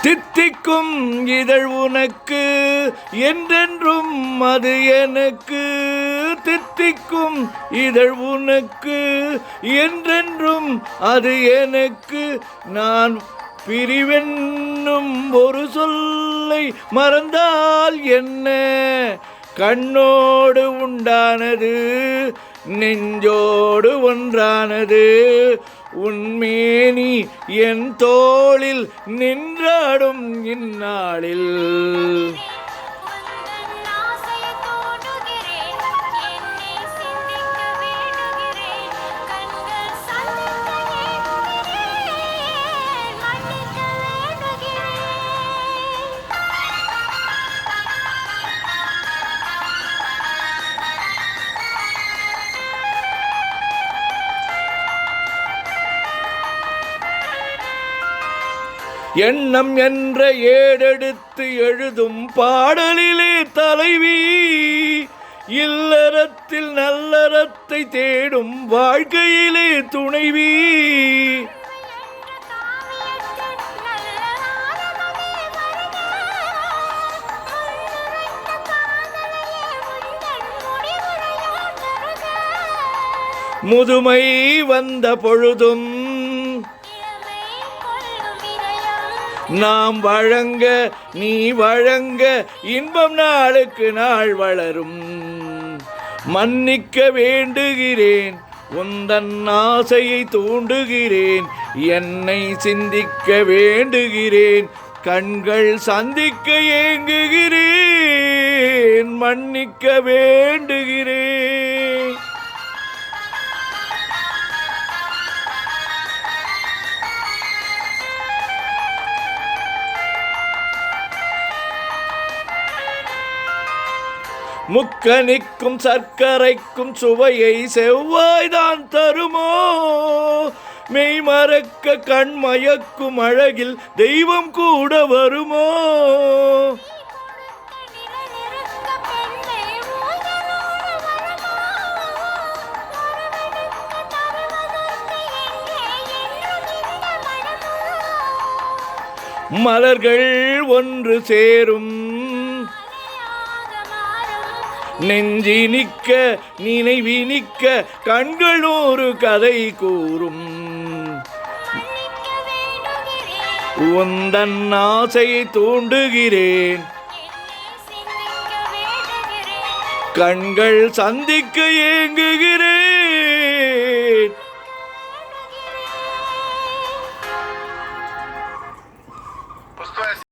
தித்திக்கும் இதழ் உனக்கு என்றென்றும் அது எனக்கு. தித்திக்கும் இதழ் உனக்கு என்றென்றும் அது எனக்கு. நான் பிரிவென்னும் ஒரு சொல்லை மறந்தால் என்ன? கண்ணோடு உண்டானது நெஞ்சோடு ஒன்றானது. உன்மேனி என் தோளில் நின்றாடும் இந்நாளில். எண்ணம் என்ற ஏடெடுத்து எழுதும் பாடலிலே தலைவி. இல்லறத்தில் நல்லறத்தை தேடும் வாழ்க்கையிலே துணைவி. முதுமை வந்த பொழுதும் நாம் வழங்க நீ வழங்க இன்பம் நாளுக்கு நாள் வளரும். மன்னிக்க வேண்டுகிறேன் உந்தன் ஆசையை தூண்டுகிறேன். என்னை சிந்திக்க வேண்டுகிறேன் கண்கள் சந்திக்க ஏங்குகிறேன். மன்னிக்க வேண்டுகிறேன். முக்கனிக்கும் சர்க்கரைக்கும் சுவையை செவ்வாய்தான் தருமோ? மெய் மறக்க கண் மயக்கும் அழகில் தெய்வம் கூட வருமோ? மலர்கள் ஒன்று சேரும் நெஞ்சினிக்க நினைவினிக்க கண்கள் ஒரு கதை கூறும். உந்தன் ஆசையை தூண்டுகிறேன் கண்கள் சந்திக்க ஏங்குகிறேன்.